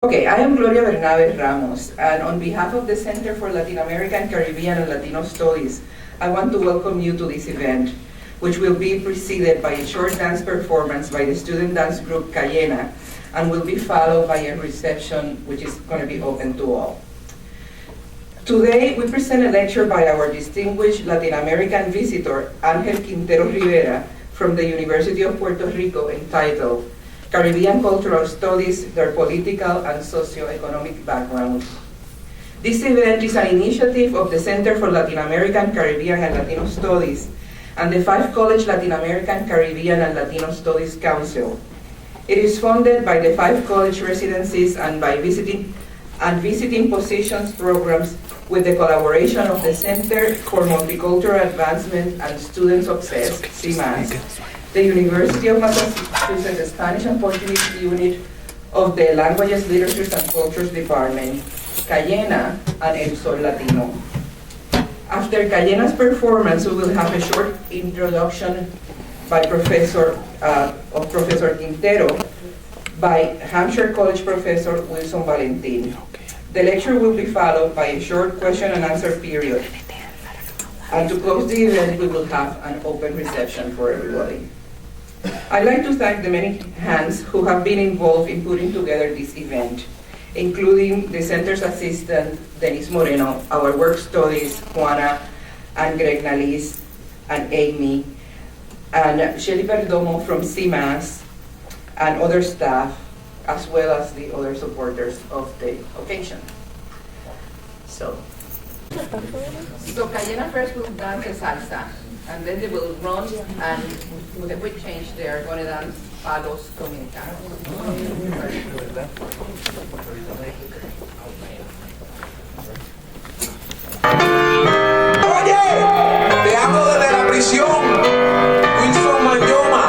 Okay, I am Gloria Bernabe Ramos, and on behalf of the Center for Latin American, Caribbean, and Latino Studies, I want to welcome you to this event, which will be preceded by a short dance performance by the student dance group Cayena, and will be followed by a reception which is going to be open to all. Today, we present a lecture by our distinguished Latin American visitor, Ángel Quintero Rivera, from the University of Puerto Rico, entitled Caribbean Cultural Studies, Their Political and Socio-economic Background. This event is an initiative of the Center for Latin American, Caribbean, and Latino Studies and the 5 College Latin American, Caribbean, and Latino Studies Council. It is funded by the 5 college residencies and by visiting positions programs with the collaboration of the Center for Multicultural Advancement and Student Success, CIMAS, the University of Massachusetts Spanish and Portuguese Unit of the Languages, Literatures, and Cultures Department, Cayena, and El Sol Latino. After Cayena's performance, we will have a short introduction by Professor Quintero by Hampshire College Professor Wilson Valentin. The lecture will be followed by a short question and answer period. And to close the event, we will have an open reception for everybody. I'd like to thank the many hands who have been involved in putting together this event, including the Center's assistant, Denise Moreno, our work studies, Juana and Greg Nalis, and Amy, and Shelly Perdomo from CIMAS, and other staff, as well as the other supporters of the occasion. So Cayena first will dance the salsa, and then they will run, and with a quick change, they are going to dance palos dominicanos. Oye, te hablo desde la prisión, Wilson Mayoma.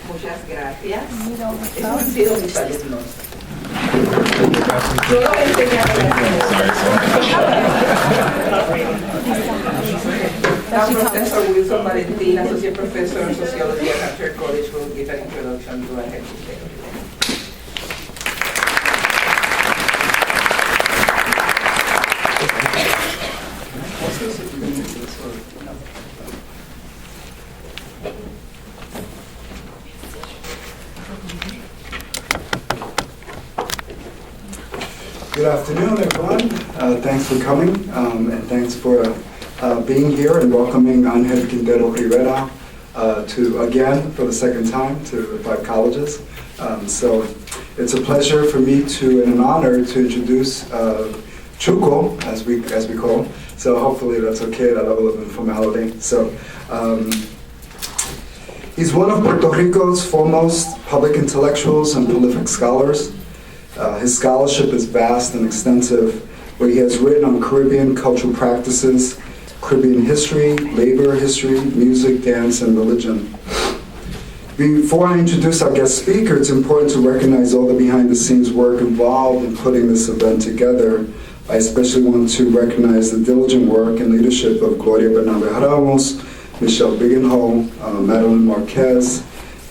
Muchas gracias. Esos han sido mis alumnos. Yo los enseñé a Now Professor Wilson Valentin, Associate Professor of Sociology at Hampshire College, will give an introduction to our head teacher. Good afternoon, everyone. Thanks for coming, and thanks for being here and welcoming Ángel Quintero Rivera again for the second time to the 5 colleges. So it's a pleasure for me and an honor to introduce Chuco, as we call him. So hopefully that's okay, that level of informality. So he's one of Puerto Rico's foremost public intellectuals and prolific scholars. His scholarship is vast and extensive, where he has written on Caribbean cultural practices, Caribbean history, labor history, music, dance, and religion. Before I introduce our guest speaker, it's important to recognize all the behind-the-scenes work involved in putting this event together. I especially want to recognize the diligent work and leadership of Gloria Bernabe Ramos, Michelle Bigenho, Madeline Marquez,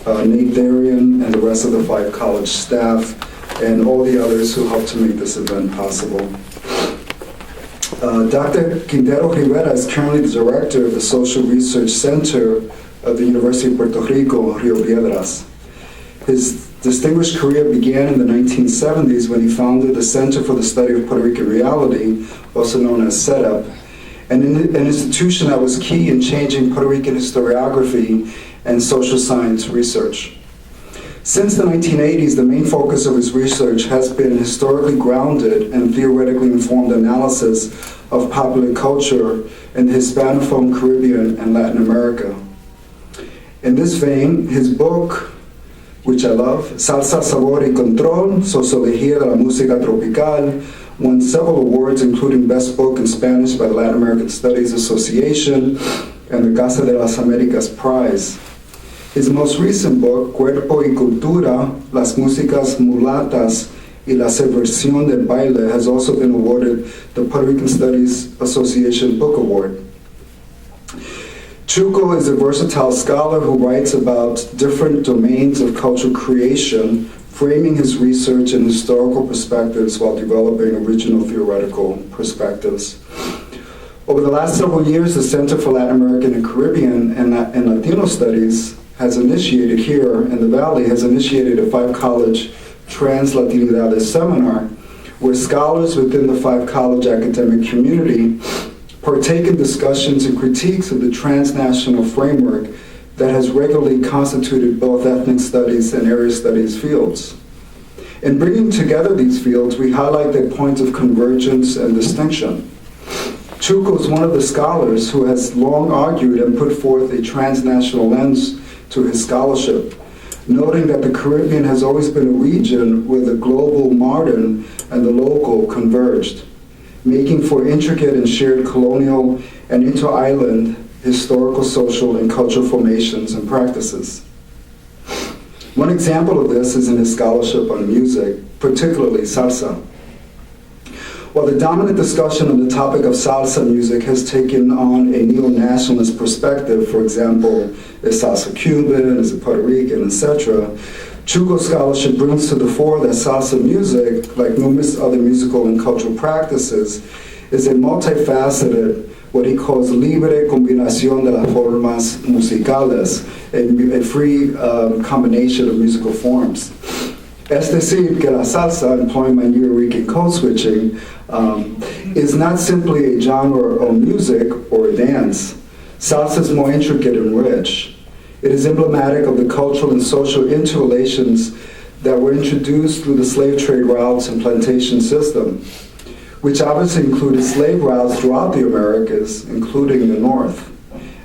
Nate Darian, and the rest of the 5 college staff, and all the others who helped to make this event possible. Dr. Quintero Rivera is currently the director of the Social Research Center of the University of Puerto Rico, Rio Piedras. His distinguished career began in the 1970s when he founded the Center for the Study of Puerto Rican Reality, also known as CETUP, an institution that was key in changing Puerto Rican historiography and social science research. Since the 1980s, the main focus of his research has been historically grounded and theoretically informed analysis of popular culture in the Hispanophone Caribbean and Latin America. In this vein, his book, which I love, Salsa, Sabor y Control, Sociología de la Música Tropical, won several awards, including Best Book in Spanish by the Latin American Studies Association and the Casa de las Américas Prize. His most recent book, Cuerpo y Cultura, Las Músicas Mulatas y la Subversión del Baile, has also been awarded the Puerto Rican Studies Association Book Award. Chuco is a versatile scholar who writes about different domains of cultural creation, framing his research in historical perspectives while developing original theoretical perspectives. Over the last several years, the Center for Latin American and Caribbean and Latino Studies has initiated here in the Valley, has initiated a 5-college Trans-Latinidades seminar where scholars within the 5-college academic community partake in discussions and critiques of the transnational framework that has regularly constituted both ethnic studies and area studies fields. In bringing together these fields, we highlight their points of convergence and distinction. Chuco is one of the scholars who has long argued and put forth a transnational lens to his scholarship, noting that the Caribbean has always been a region where the global modern and the local converged, making for intricate and shared colonial and inter-island historical, social, and cultural formations and practices. One example of this is in his scholarship on music, particularly salsa. While the dominant discussion on the topic of salsa music has taken on a neo-nationalist perspective, for example, is salsa Cuban, is it Puerto Rican, etc., Chuco's scholarship brings to the fore that salsa music, like numerous other musical and cultural practices, is a multifaceted, what he calls libre combinación de las formas musicales, a free combination of musical forms. Es decir, que la salsa, employing my New York code switching, is not simply a genre of music or a dance. Salsa is more intricate and rich. It is emblematic of the cultural and social interrelations that were introduced through the slave trade routes and plantation system, which obviously included slave routes throughout the Americas, including the North.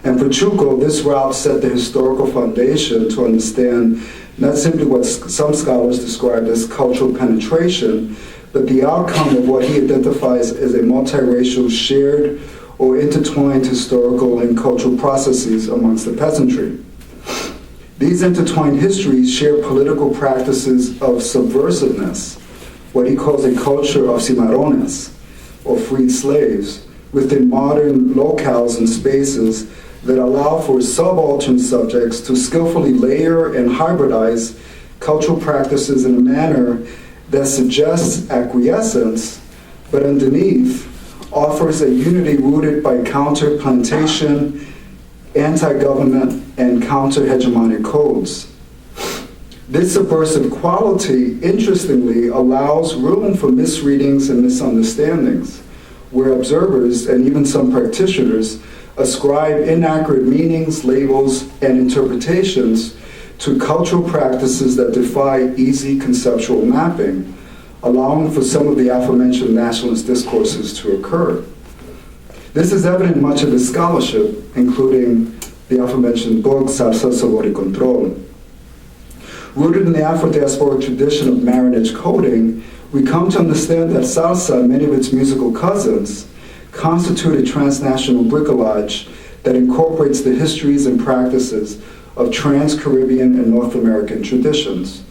And for Chuco, this route set the historical foundation to understand not simply what some scholars described as cultural penetration, but the outcome of what he identifies as a multiracial shared or intertwined historical and cultural processes amongst the peasantry. These intertwined histories share political practices of subversiveness, what he calls a culture of cimarrones, or freed slaves, within modern locales and spaces that allow for subaltern subjects to skillfully layer and hybridize cultural practices in a manner that suggests acquiescence, but underneath offers a unity rooted by counter-plantation, anti-government, and counter-hegemonic codes. This subversive quality, interestingly, allows room for misreadings and misunderstandings, where observers and even some practitioners ascribe inaccurate meanings, labels, and interpretations to cultural practices that defy easy conceptual mapping, allowing for some of the aforementioned nationalist discourses to occur. This is evident in much of his scholarship, including the aforementioned book, Salsa, Sabor y Control. Rooted in the Afro-diasporic tradition of marriage coding, we come to understand that salsa and many of its musical cousins constitute a transnational bricolage that incorporates the histories and practices of trans-Caribbean and North American traditions,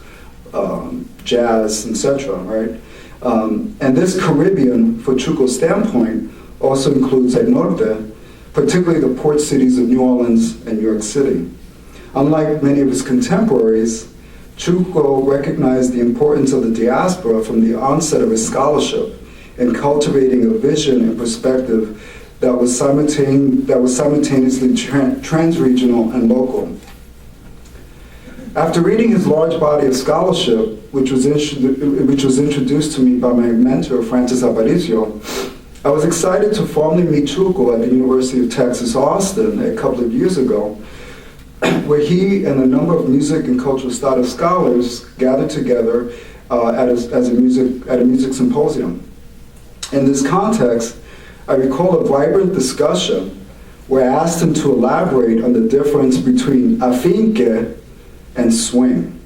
jazz, etc., right? And this Caribbean, for Chuco's standpoint, also includes El Norte, particularly the port cities of New Orleans and New York City. Unlike many of his contemporaries, Chuco recognized the importance of the diaspora from the onset of his scholarship in cultivating a vision and perspective that was simultaneously trans-regional and local. After reading his large body of scholarship, which was introduced to me by my mentor, Francis Aparicio, I was excited to formally meet Chuco at the University of Texas, Austin, a couple of years ago, where he and a number of music and cultural studies scholars gathered together at a music symposium. In this context, I recall a vibrant discussion where I asked him to elaborate on the difference between afinque and swing.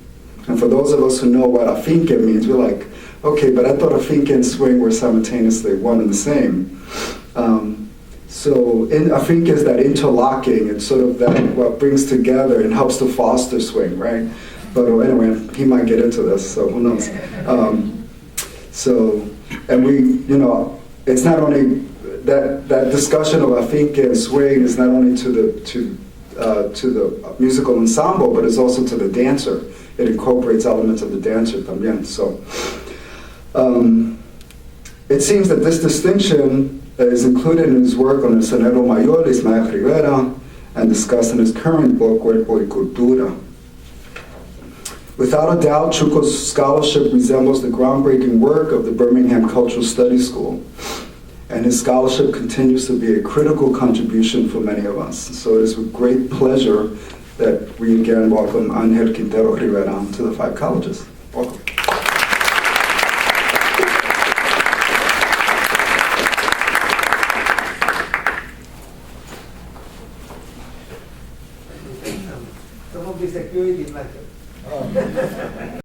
And for those of us who know what afinque means, we're like, okay, but I thought afinque and swing were simultaneously one and the same. So afinque is that interlocking, it's sort of that what brings together and helps to foster swing, right? But anyway, he might get into this, so who knows. And we, you know, it's not only that discussion of afinque and swing is not only to the musical ensemble, but it's also to the dancer. It incorporates elements of the dancer también. So it seems that this distinction is included in his work on el sonero mayor, Ismael Rivera, and discussed in his current book, Cuerpo y Cultura. Without a doubt, Chuco's scholarship resembles the groundbreaking work of the Birmingham Cultural Studies School, and his scholarship continues to be a critical contribution for many of us. So it is with great pleasure that we again welcome Ángel Quintero Rivera to the 5 colleges. Welcome. Some of the security matters.